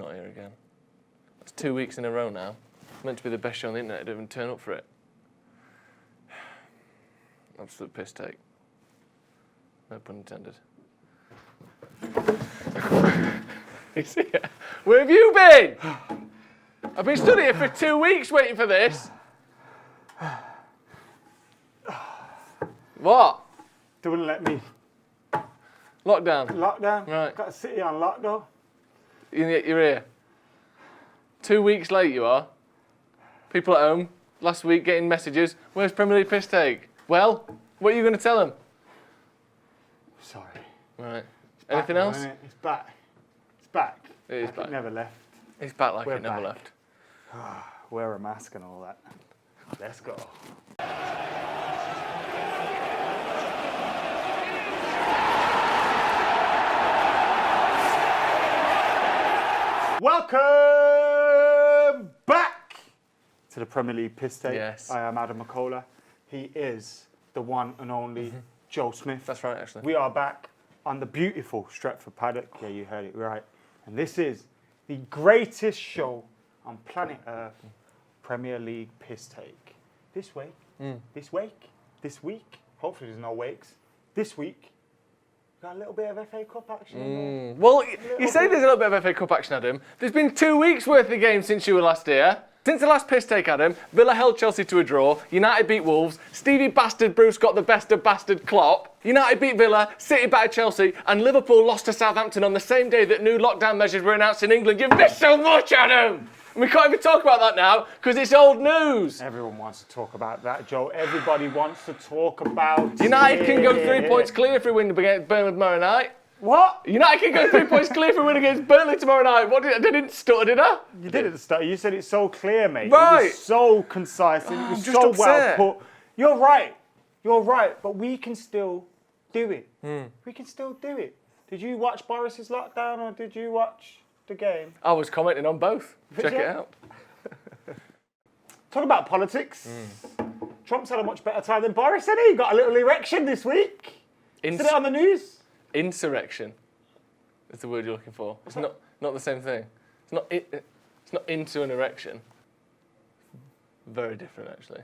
not here again. It's 2 weeks in a row now. It's meant to be the best show on the internet. I don't even turn up for it. Absolute piss take. No pun intended. You see it? Where have you been? I've been stood here for 2 weeks waiting for this. What? They wouldn't let me. Lockdown. Lockdown? Right. Got a city on lockdown. You're here. 2 weeks late you are. People at home last week getting messages. Where's Premier League piss take? Well, what are you going to tell them? Sorry. Right. It's Anything back, else? Isn't it? It's back. It's back. It is Like back. It never left. It's back like We're it never back. left. Wear a mask and all that. Let's go. Welcome back to the Premier League Pisstake. Yes. I am Adam McCullough. He is the one and only Joe Smith. That's right, actually. We are back on the beautiful Stretford Paddock. Yeah, you heard it right. And this is the greatest show on planet Earth, Premier League Pisstake. This week, hopefully there's no wakes. This week, got a little bit of FA Cup action. Well, you say there's a little bit of FA Cup action, Adam. There's been 2 weeks worth of games since you were last here. Since the last piss take, Adam, Villa held Chelsea to a draw, United beat Wolves, Stevie Bastard Bruce got the best of Bastard Klopp, United beat Villa, City battered Chelsea, and Liverpool lost to Southampton on the same day that new lockdown measures were announced in England. You've missed so much, Adam! And we can't even talk about that now, because it's old news. Everyone wants to talk about that, Joe. Everybody wants to talk about United can go 3 it. points clear if we win against Burnley tomorrow night. What? United can go 3 points clear if we win against Burnley tomorrow night. What I didn't stutter, did I? You didn't start. You said it's so clear, mate. Right. It was so concise and it I'm was just so upset. well put. You're right. You're right. But we can still do it. We can still do it. Did you watch Boris's lockdown or did you watch the game? I was commenting on both. Check you? it out. Talk about politics. Trump's had a much better time than Boris, hasn't he? Got a little erection this week. Is it on the news? Insurrection is the word you're looking for. It's not the same thing. It's not into an erection. Very different, actually.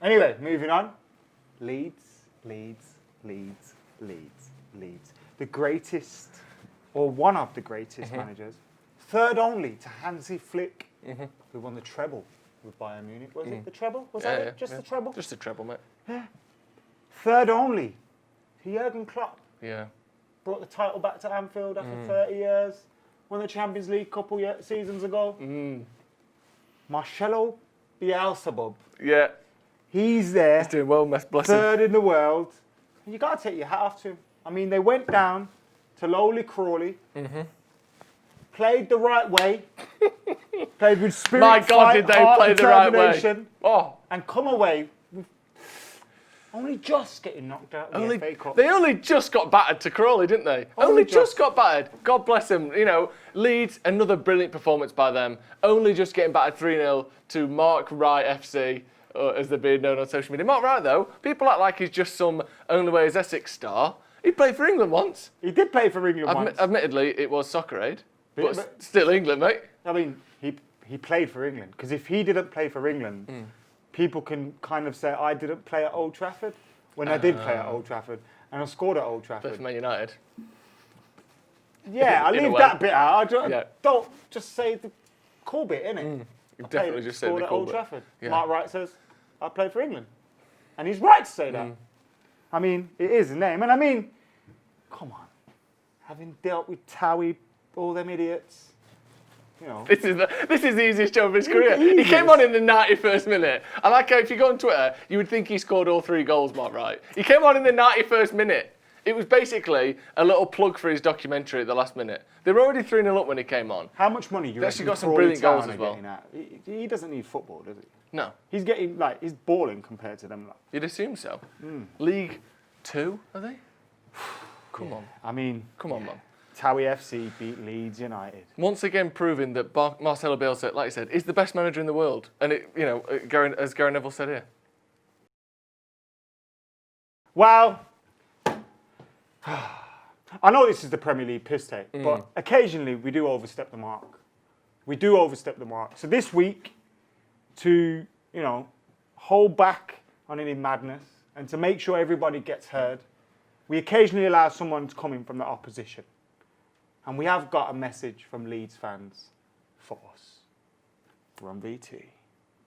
Anyway, moving on. Leeds. The greatest, or one of the greatest managers. Third only to Hansi Flick, who won the treble with Bayern Munich. Was it the treble? Was that it? Just the treble? Just the treble, mate. Yeah. Third only to Jurgen Klopp. Yeah. Brought the title back to Anfield after 30 years. Won the Champions League a couple seasons ago. Marcelo Bielsa, bub. Yeah. He's there. He's doing well, bless him. Third in the world. And you got to take your hat off to him. I mean, they went down to lowly Crawley. Played the right way. Played with spirit, My God, fight, did they heart, play the right way. determination, Oh. and come away with only just getting knocked out of the FA Cup. They only just got battered to Crawley, didn't they? Only just got battered. God bless them. You know, Leeds, another brilliant performance by them. Only just getting battered 3-0 to Mark Wright FC, as they're being known on social media. Mark Wright, though, people act like he's just some only way is Essex star. He played for England once. He did play for England once. Admittedly, it was Soccer Aid, but still England, mate. I mean, he played for England. Because if he didn't play for England, people can kind of say, I didn't play at Old Trafford. When I did play at Old Trafford. And I scored at Old Trafford. Played for Man United. Yeah, I In a leave way. that bit out. Yeah. Don't just say the cool bit, innit? You definitely just said scored the at cool Old bit. Trafford. Yeah. Mark Wright says, I played for England. And he's right to say that. I mean, it is a name. And I mean, come on. Having dealt with Towie, all them idiots, you know. This is the easiest job of his career. He easiest. came on in the 91st minute. I like how if you go on Twitter, you would think he scored all 3 goals, Mark Wright. He came on in the 91st minute. It was basically a little plug for his documentary at the last minute. They were already 3-0 up when he came on. How much money do you They reckon actually got some Crawley brilliant goals Town as are well. getting at? He doesn't need football, does he? No, He's getting, he's balling compared to them. you'd assume so. League 2, are they? Come on. I mean, Come on, man. Towie FC beat Leeds United. Once again proving that Marcelo Bielsa, like I said, is the best manager in the world. And, as Gary Neville said here. Well, I know this is the Premier League piss take, but occasionally we do overstep the mark. We do overstep the mark. So this week, to, you know, hold back on any madness and to make sure everybody gets heard, we occasionally allow someone to come in from the opposition. And we have got a message from Leeds fans for us. We're on VT.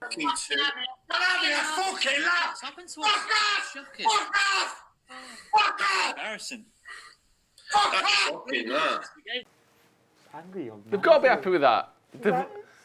Fucking laugh! Happened to us. Shocking. Fuck off! Fuck off! Embarrassing. Fuck off! Shocking, that. Angry young man. They've got to be happy with that.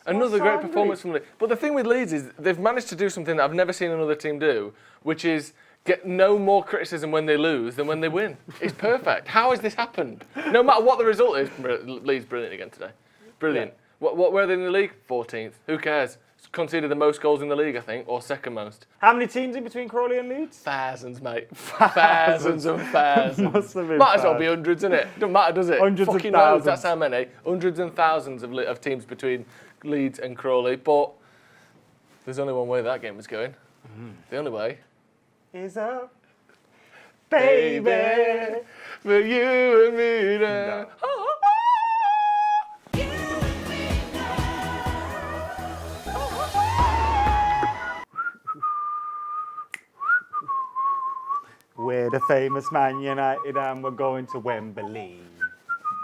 Another so great angry. performance from Leeds. But the thing with Leeds is they've managed to do something that I've never seen another team do, which is get no more criticism when they lose than when they win. It's perfect. How has this happened? No matter what the result is, Leeds brilliant again today. Brilliant. Yeah. What were they in the league? 14th. Who cares? Conceded the most goals in the league, I think, or second most. How many teams in between Crawley and Leeds? Thousands, mate. Thousands and thousands. Must have been Might as well be hundreds, innit? Doesn't matter, does it? Hundreds of Fucking thousands. loads, that's how many. Hundreds and thousands of teams between Leeds and Crawley. But there's only one way that game was going. The only way. Is up, baby. For you and me now. We're the famous Man United and we're going to Wembley.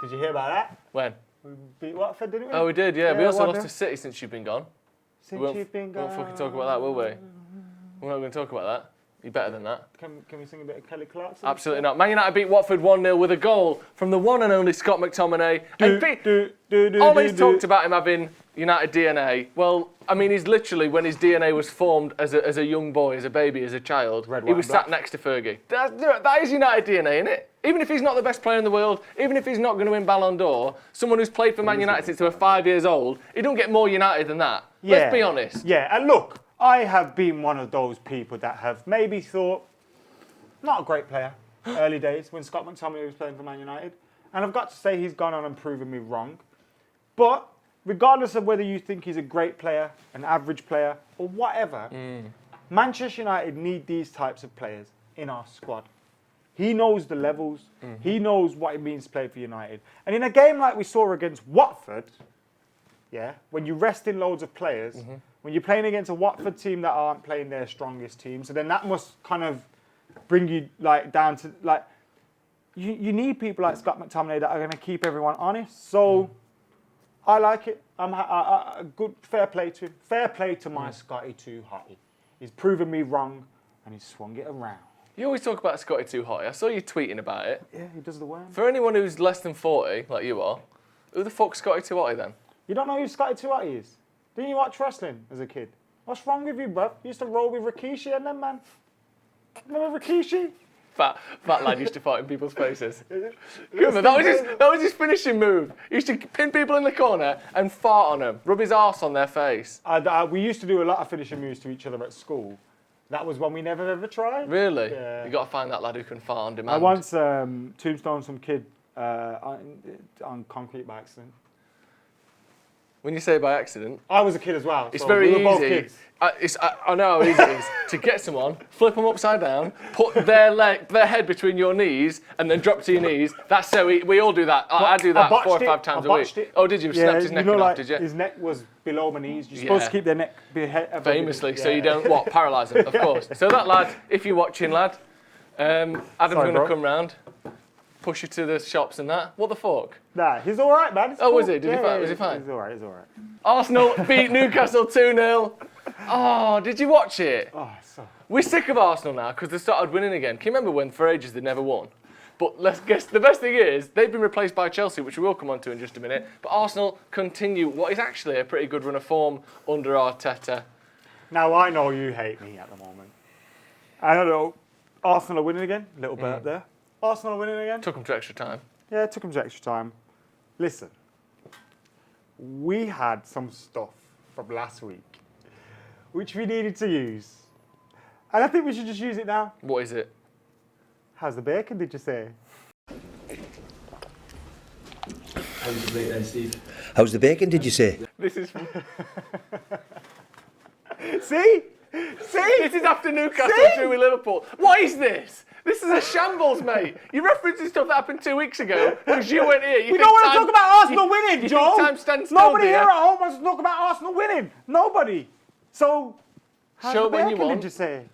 Did you hear about that? When? We beat Watford, didn't we? Oh, we did, yeah. We also 1-0. lost to City since you've been gone. Since we won't, you've been won't gone. fucking talk about that, will we? We're not going to talk about that. You're better than that. Can we sing a bit of Kelly Clarkson? Absolutely not. Man United beat Watford 1-0 with a goal from the one and only Scott McTominay. Ollie's talked about him having United DNA. Well, I mean, he's literally, when his DNA was formed as a young boy, as a baby, as a child, Red, he white, was and black. sat next to Fergie. That is United DNA, isn't it? Even if he's not the best player in the world, even if he's not going to win Ballon d'Or, someone who's played for Man United since they were 5 years old, he don't get more United than that. Yeah. Let's be honest. Yeah, and look, I have been one of those people that have maybe thought, not a great player, early days, when Scott McTominay was playing for Man United. And I've got to say he's gone on and proven me wrong. But regardless of whether you think he's a great player, an average player, or whatever, Manchester United need these types of players in our squad. He knows the levels. He knows what it means to play for United. And in a game like we saw against Watford, yeah, when you're resting loads of players, when you're playing against a Watford team that aren't playing their strongest team, so then that must kind of bring you like down to like you need people like Scott McTominay that are going to keep everyone honest. So I like it. A good fair play to him. Fair play to my Scotty Too Hotty. He's proven me wrong and he's swung it around. You always talk about Scotty Too Hotty. I saw you tweeting about it. Yeah, he does the worm. For anyone who's less than 40, like you are, who the fuck's Scotty Too Hotty then? You don't know who Scotty Too Hotty is? Didn't you watch wrestling as a kid? What's wrong with you, bruv? You used to roll with Rikishi and them, man. Remember Rikishi? Fat lad used to fart in people's faces. Remember, that was his finishing move. He used to pin people in the corner and fart on them, rub his arse on their face. We used to do a lot of finishing moves to each other at school. That was one we never ever tried. Really? Yeah. You got to find that lad who can fart on demand. I once tombstoned some kid on concrete by accident. When you say by accident, I was a kid as well. it's so very we were both easy. kids. I know how easy it is to get someone, flip them upside down, put their head between your knees, and then drop to your knees. That's so we all do that. I do that 4 or 5 times a week. It. Oh, did you? Snapped his neck in half, like did you? his neck was below my knees. You're supposed to keep their neck above Famously, your- so you don't paralyse them, of course. So that lad, if you're watching, lad, Adam's going to bro. come round, push you to the shops and that. What the fuck? Nah, he's all right, man. It's Oh, cool. was he? Was he fine? He's all right. He's all right. Arsenal beat Newcastle 2-0. Oh, did you watch it? Oh, so. We're sick of Arsenal now because they started winning again. Can you remember when for ages they never won? But let's guess, the best thing is they've been replaced by Chelsea, which we will come on to in just a minute. But Arsenal continue what is actually a pretty good run of form under Arteta. Now I know you hate me at the moment. I don't know. Arsenal are winning again. Little burp there. Arsenal are winning again. Took them to extra time. Yeah, it took them to extra time. Listen, we had some stuff from last week which we needed to use. And I think we should just use it now. What is it? How's the bacon, did you say? How's the breakdown, Steve? How's the bacon, did you say? This is See? This is after Newcastle drew with Liverpool. What is this? This is a shambles, mate. You're referencing stuff that happened 2 weeks ago because you went here. We don't want to talk about Arsenal winning, Joe. Time stands still, Nobody dear. here at home wants to talk about Arsenal winning. Nobody. So, Show it when you want. Did you say?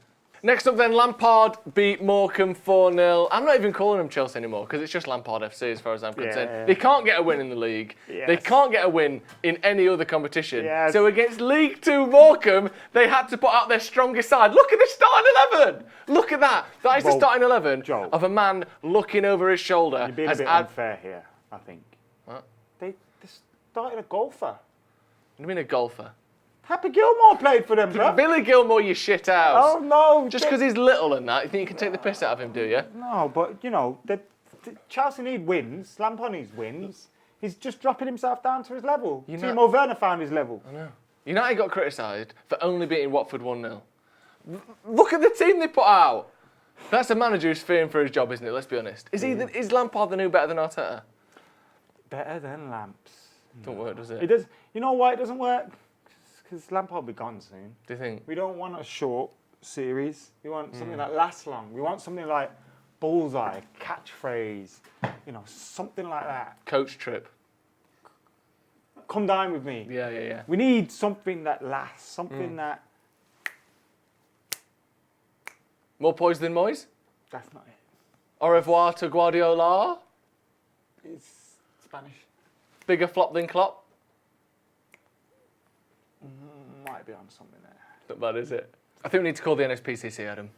Next up then, Lampard beat Morecambe 4-0. I'm not even calling them Chelsea anymore because it's just Lampard FC as far as I'm concerned. Yeah. They can't get a win in the league. Yes. They can't get a win in any other competition. Yes. So against League 2 Morecambe, they had to put out their strongest side. Look at the starting 11. Look at that. That is the starting 11 Joe, of a man looking over his shoulder. You're being a bit unfair here, I think. What? They started a golfer. What do you mean a golfer? Happy Gilmore played for them, bro. Billy Gilmore, you shit house. Oh, no. Just because he's little and that, you think you can take the piss out of him, do you? No, but, you know, Chelsea need wins. Lampard needs wins. He's just dropping himself down to his level. Timo Werner found his level. I know. United got criticised for only beating Watford 1-0. Look at the team they put out. That's a manager who's fearing for his job, isn't it? Let's be honest. Is Lampard the new better than Arteta? Better than Lamps. Don't work, does it? It does. You know why it doesn't work? Because Lampard will be gone soon. Do you think? We don't want a short series. We want something that lasts long. We want something like bullseye, catchphrase, you know, something like that. Coach trip. Come dine with me. Yeah. We need something that lasts, something that... More poise than Moyes? That's not it. Au revoir to Guardiola? It's Spanish. Bigger flop than Klopp? Might be on something there. Not bad, is it? I think we need to call the NSPCC, Adam.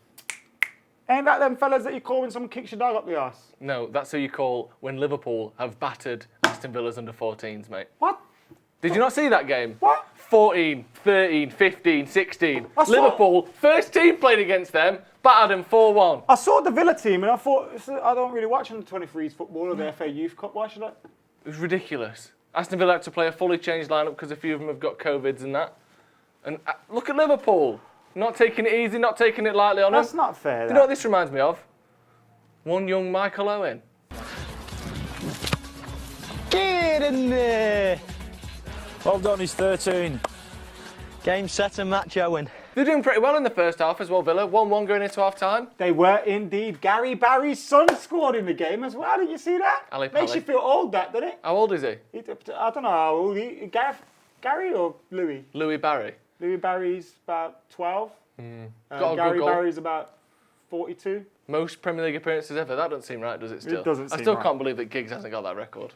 Ain't that them fellas that you call when someone kicks your dog up the arse? No, that's who you call when Liverpool have battered Aston Villa's under 14s, mate. What? Did you not see that game? What? 14, 13, 15, 16. I saw- Liverpool, first team played against them, battered them 4-1. I saw the Villa team and I thought, I don't really watch under 23s football or the FA Youth Cup. Why should I? It was ridiculous. Aston Villa had to play a fully changed lineup because a few of them have got COVIDs and that. And look at Liverpool. Not taking it easy, not taking it lightly on them. That's not fair. Do you know what this reminds me of? One young Michael Owen. Get in there! Well done, he's 13. Game, set and match, Owen. They're doing pretty well in the first half as well, Villa. 1-1 going into half-time. They were indeed. Gary Barry's son scored in the game as well. Did you see that? Ali Makes Pally. you feel old, that, doesn't it? How old is he? I don't know how old he Gary or Louis? Louis Barry. Louis Barry's about 12. Got a Gary good goal. Barry's about 42. Most Premier League appearances ever. That doesn't seem right, does it still? It doesn't I seem still right. can't believe that Giggs hasn't got that record.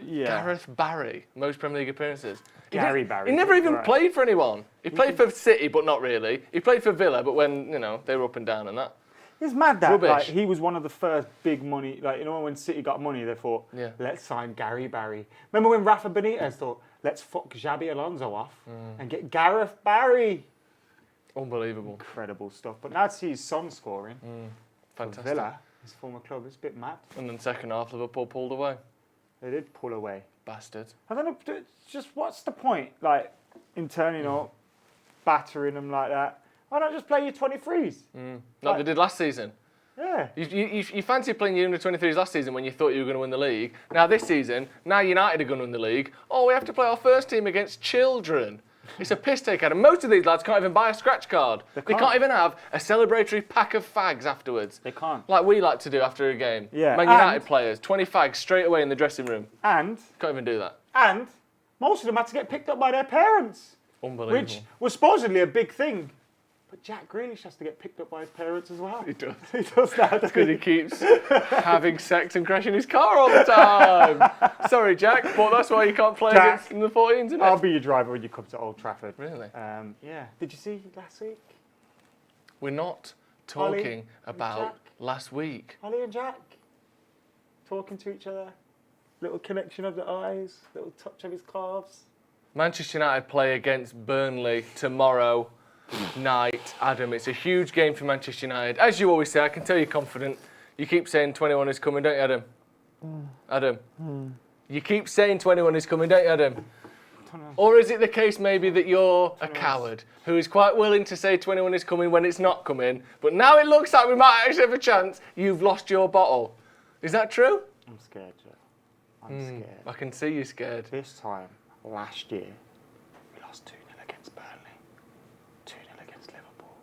Yeah. Gareth Barry, most Premier League appearances. Gary Barry. He never even Right. played for anyone. He played for City, but not really. He played for Villa, but when, you know, they were up and down and that. It's mad that Rubbish. like, he was one of the first big money, like, you know, when City got money, they thought, Yeah. let's sign Gary Barry. Remember when Rafa Benitez thought, let's fuck Xabi Alonso off and get Gareth Barry? Unbelievable. Incredible stuff. But now to see his son scoring for Fantastic. Villa, his former club, it's a bit mad. And then second half, Liverpool pulled away. They did pull away. Bastard. I don't know, just what's the point, like, in turning up, battering them like that? Why not just play your 23s? Like they did last season. Yeah. You fancy playing your under-23s last season when you thought you were going to win the league. Now this season, now United are going to win the league. Oh, we have to play our first team against children. It's a piss take, Adam. Most of these lads can't even buy a scratch card. They can't even have a celebratory pack of fags afterwards. They can't. Like we like to do after a game. Yeah, Man United and- players, 20 fags straight away in the dressing room. And Can't even do that. most of them had to get picked up by their parents, Unbelievable. which was supposedly a big thing. But Jack Grealish has to get picked up by his parents as well. He does. He does that. Because he keeps having sex and crashing his car all the time. Sorry, Jack, but that's why you can't play Jack, against the 14s, isn't it? I'll be your driver when you come to Old Trafford. Really? Yeah. Did you see last week? We're not Ollie talking and about Jack. last week. Ollie and Jack talking to each other. Little connection of the eyes. Little touch of his calves. Manchester United play against Burnley tomorrow night. Adam, it's a huge game for Manchester United. As you always say, I can tell you're confident. You keep saying 21 is coming, don't you, Adam? Adam? You keep saying 21 is coming, don't you, Adam? Or is it the case maybe that you're a coward who is quite willing to say 21 is coming when it's not coming, but now it looks like we might actually have a chance, you've lost your bottle? Is that true? I'm scared, Joe. I'm scared. I can see you scared. This time, last year, we lost 2-0 against Burnley, 2-0 against Liverpool.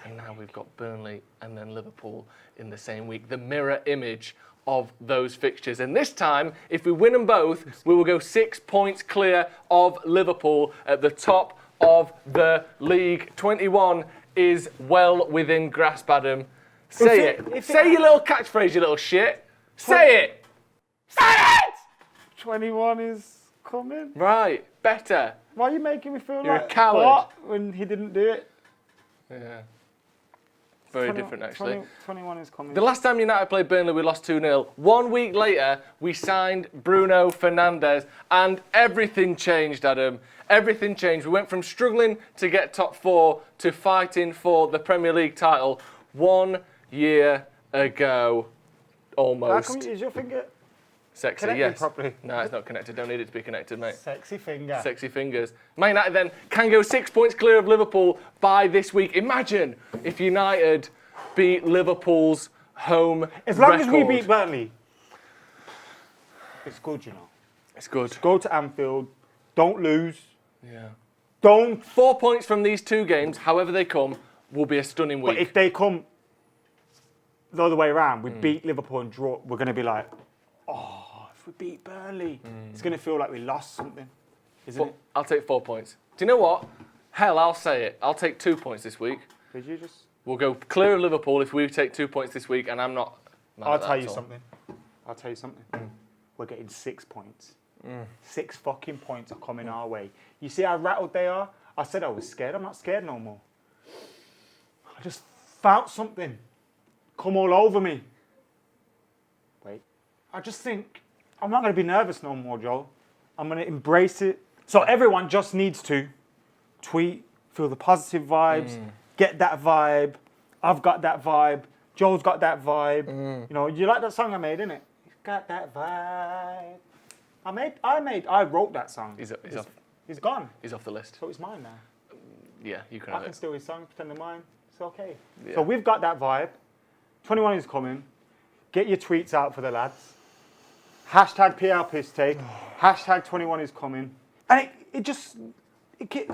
And now we've got Burnley and then Liverpool in the same week. The mirror image of those fixtures. And this time, if we win them both, we will go 6 points clear of Liverpool at the top of the league. 21 is well within grasp, Adam. Say it. Say your little catchphrase, you little shit. Say it. Say it! 21 is coming. Right, better. Why are you making me feel You're like a coward. what when he didn't do it? Yeah. Very different, actually. 21 is coming. The last time United played Burnley, we lost 2-0. 1 week later, we signed Bruno Fernandes, and everything changed, Adam. Everything changed. We went from struggling to get top 4 to fighting for the Premier League title 1 year ago, almost. How come is your finger Sexy, connected yes. properly? No, it's not connected. Don't need it to be connected, mate. Sexy finger. Sexy fingers. Man United then can go 6 points clear of Liverpool by this week. Imagine if United beat Liverpool's home As long as we record. beat Burnley, it's good, you know. It's good. Go to Anfield, don't lose, Yeah. don't. 4 points from these 2 games, however they come, will be a stunning week. But if they come the other way around, we beat Liverpool and draw, we're going to be like, oh, if we beat Burnley, it's going to feel like we lost something, isn't But it? I'll take 4 points. Do you know what? Hell, I'll say it. I'll take 2 points this week. Did you just? We'll go clear of Liverpool if we take 2 points this week, and I'm not mad I'll at that tell at you all. something. I'll tell you something. We're getting 6 points. 6 fucking points are coming our way. You see how rattled they are? I said I was scared. I'm not scared no more. I just felt something come all over me. Wait. I just think I'm not going to be nervous no more, Joel. I'm going to embrace it. So everyone just needs to tweet, feel the positive vibes, get that vibe. I've got that vibe. Joel's got that vibe. You know, you like that song I made, innit? He's got that vibe. I wrote that song. He's gone. He's off the list. So it's mine now. Yeah, you can I have can it. steal his song, pretend they're mine. It's okay. Yeah. So we've got that vibe. 21 is coming. Get your tweets out for the lads. Hashtag PL Pisstake. Hashtag 21 is coming. And it's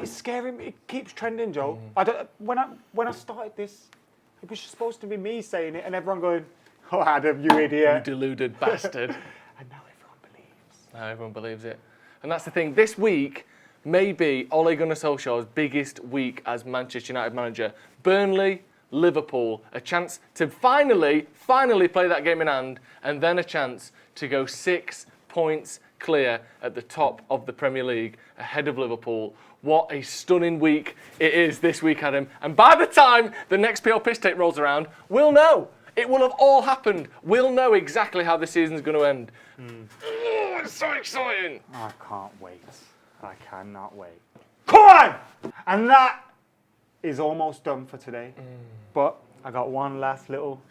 scary. It keeps trending, Joe. When I started this, it was supposed to be me saying it and everyone going, oh, Adam, you You idiot. deluded bastard. And now everyone believes. Now everyone believes it. And that's the thing. This week may be Ole Gunnar Solskjaer's biggest week as Manchester United manager. Burnley, Liverpool, a chance to finally play that game in hand, and then a chance to go 6 points clear at the top of the Premier League ahead of Liverpool. What a stunning week it is this week, Adam. And by the time the next PL Pisstake rolls around, we'll know. It will have all happened. We'll know exactly how the season's going to end. Oh, it's so exciting. I can't wait. I cannot wait. Come on! And that is almost done for today. But I got one last little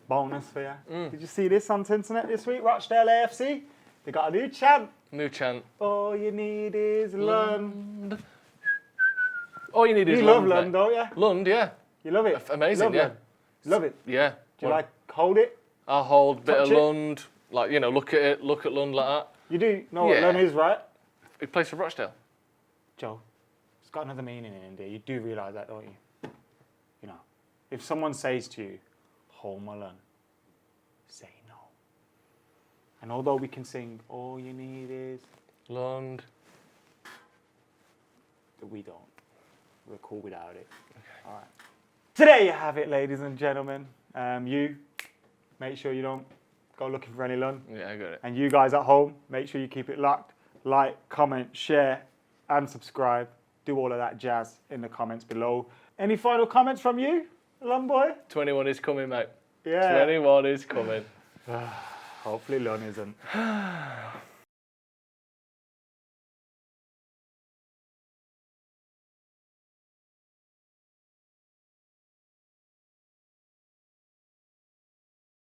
bonus for you. Did you see this on the internet this week? Rochdale AFC? They got a new chant. New chant. All you need is Lund. All you need is You Lund. love Lund, mate. don't you? Lund, yeah. You love it? Amazing, love yeah. Lund. Love it. Yeah. Do you like hold it? I'll hold a bit Touch of it? Lund, like, you know, look at it, look at Lund like that. You do know what Yeah. Lund is, right? He plays for Rochdale. Joe, it's got another meaning in India. You do realise that, don't you? You know, if someone says to you, hold my Lund, say no. And although we can sing, all you need is, Lund. we don't. We're cool without it. All right. Today you have it, ladies and gentlemen. You, make sure you don't go looking for any Lund. Yeah, I got it. And you guys at home, make sure you keep it locked. Like, comment, share, and subscribe. Do all of that jazz in the comments below. Any final comments from you, Lund boy? 21 is coming, mate. Yeah. 21 is coming. Hopefully Lund isn't.